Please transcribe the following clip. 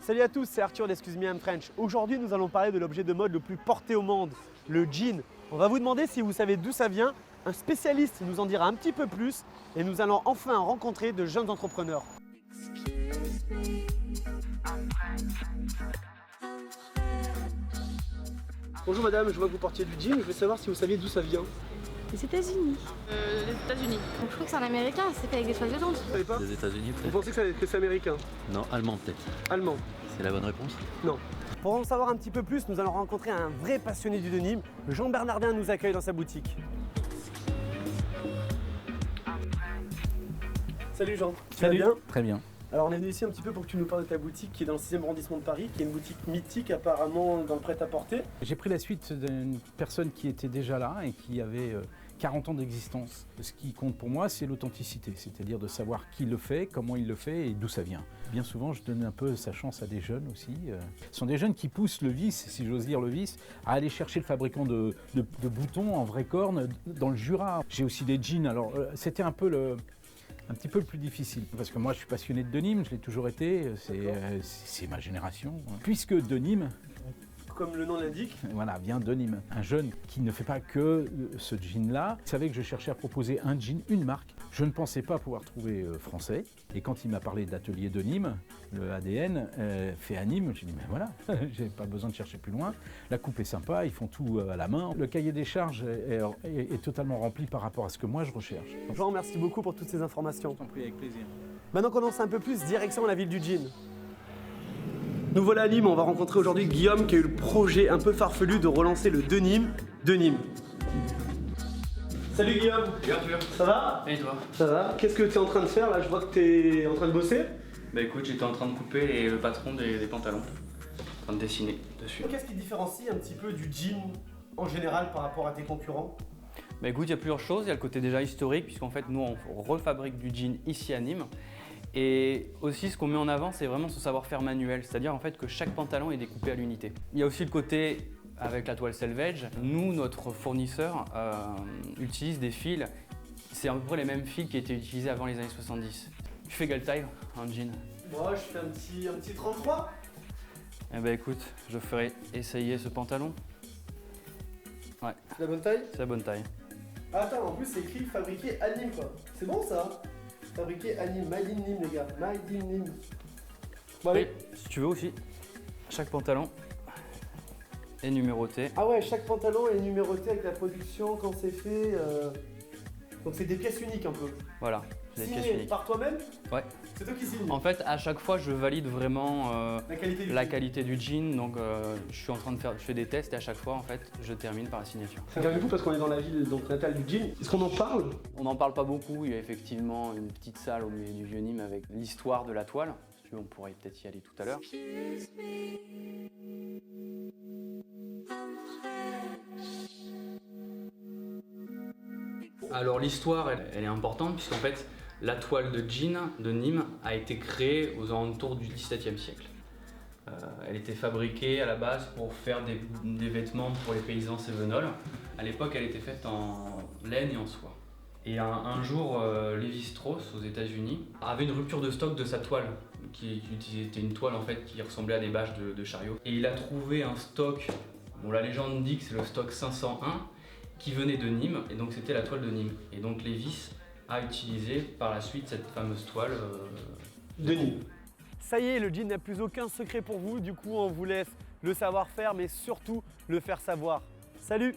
Salut à tous, c'est Arthur d'Excuse Me I'm French. Aujourd'hui, nous allons parler de l'objet de mode le plus porté au monde, le jean. On va vous demander si vous savez d'où ça vient. Un spécialiste nous en dira un petit peu plus et nous allons enfin rencontrer de jeunes entrepreneurs. Bonjour madame, je vois que vous portiez du jean. Je veux savoir si vous saviez d'où ça vient. Les États-Unis. Les États-Unis. Je crois que c'est un américain, c'est fait avec des toiles de danse. Vous savez pas? Des États-Unis Vous peut-être? pensez que c'est américain? Non, allemand peut-être. Allemand? C'est la bonne réponse? Non. Pour en savoir un petit peu plus, nous allons rencontrer un vrai passionné du denim. Jean Bernardin nous accueille dans sa boutique. Salut Jean. Tu vas bien? Très bien. Alors on est venu ici un petit peu pour que tu nous parles de ta boutique qui est dans le 6e arrondissement de Paris, qui est une boutique mythique apparemment dans le prêt-à-porter. J'ai pris la suite d'une personne qui était déjà là et qui avait 40 ans d'existence. Ce qui compte pour moi, c'est l'authenticité, c'est-à-dire de savoir qui le fait, comment il le fait et d'où ça vient. Bien souvent, je donne un peu sa chance à des jeunes aussi. Ce sont des jeunes qui poussent le vice, si j'ose dire le vice, à aller chercher le fabricant de boutons en vraie corne dans le Jura. J'ai aussi des jeans, alors c'était un petit peu le plus difficile, parce que moi je suis passionné de denim, je l'ai toujours été, c'est ma génération. Puisque denim, Comme le nom l'indique. voilà, vient de Nîmes. Un jeune qui ne fait pas que ce jean-là savait que je cherchais à proposer un jean, une marque. Je ne pensais pas pouvoir trouver français. Et quand il m'a parlé d'atelier de Nîmes, le ADN fait à Nîmes, j'ai dit mais voilà, j'ai pas besoin de chercher plus loin. La coupe est sympa, ils font tout à la main. Le cahier des charges est totalement rempli par rapport à ce que moi je recherche. Jean, merci beaucoup pour toutes ces informations. Je t'en prie, avec plaisir. Maintenant qu'on en sait un peu plus, direction la ville du jean. Nous voilà à Nîmes, on va rencontrer aujourd'hui Guillaume qui a eu le projet un peu farfelu de relancer le denim de Nîmes. Salut Guillaume. Salut Arthur. Ça va? Et toi? Ça va. Qu'est-ce que tu es en train de faire là? Je vois que tu es en train de bosser. Bah écoute, j'étais en train de couper le patron des pantalons. En train de dessiner dessus. Qu'est-ce qui différencie un petit peu du jean en général par rapport à tes concurrents? Bah écoute, il y a plusieurs choses. Il y a le côté déjà historique, puisqu'en fait nous on refabrique du jean ici à Nîmes. Et aussi ce qu'on met en avant, c'est vraiment ce savoir-faire manuel, c'est-à-dire en fait que chaque pantalon est découpé à l'unité. Il y a aussi le côté avec la toile selvage. Nous, notre fournisseur utilise des fils, c'est à peu près les mêmes fils qui étaient utilisés avant les années 70. Tu fais quelle taille un jean? Moi je fais un petit 33. Eh ben écoute, je ferai essayer ce pantalon. Ouais, C'est la bonne taille? c'est la bonne taille. Ah, attends, en plus c'est écrit fabriqué à Nîmes quoi. C'est bon ça? Fabriqué à Nîmes, made in Nîmes les gars, made in Nîmes. Bon, allez. Et si tu veux aussi, chaque pantalon est numéroté. Ah ouais, chaque pantalon est numéroté avec la production, quand c'est fait. Donc c'est des pièces uniques un peu. Voilà, c'est des pièces Signé uniques. par toi-même? Ouais. C'est toi qui signes. En fait, à chaque fois, je valide vraiment La qualité du la jean. qualité du jean. Donc, je suis en train de faire, je fais des tests et à chaque fois, en fait, je termine par la signature. C'est quand même fou parce qu'on est dans la ville donc, natale du jean. Est-ce qu'on en parle? On n'en parle pas beaucoup. Il y a effectivement une petite salle au milieu du vieux Nîmes avec l'histoire de la toile. Si tu veux, on pourrait peut-être y aller tout à l'heure. Alors l'histoire, elle est importante puisqu'en fait, la toile de jean de Nîmes a été créée aux alentours du XVIIe siècle. Elle était fabriquée à la base pour faire des vêtements pour les paysans cévenols. À l'époque, elle était faite en laine et en soie. Et un jour, Lévi-Strauss, aux États-Unis, avait une rupture de stock de sa toile, qui était une toile en fait qui ressemblait à des bâches de chariot. Et il a trouvé un stock, bon la légende dit que c'est le stock 501, qui venait de Nîmes, et donc c'était la toile de Nîmes. Et donc Lévis a utilisé par la suite cette fameuse toile De Nîmes. Ça y est, le jean n'a plus aucun secret pour vous, du coup on vous laisse le savoir-faire, mais surtout le faire savoir. Salut!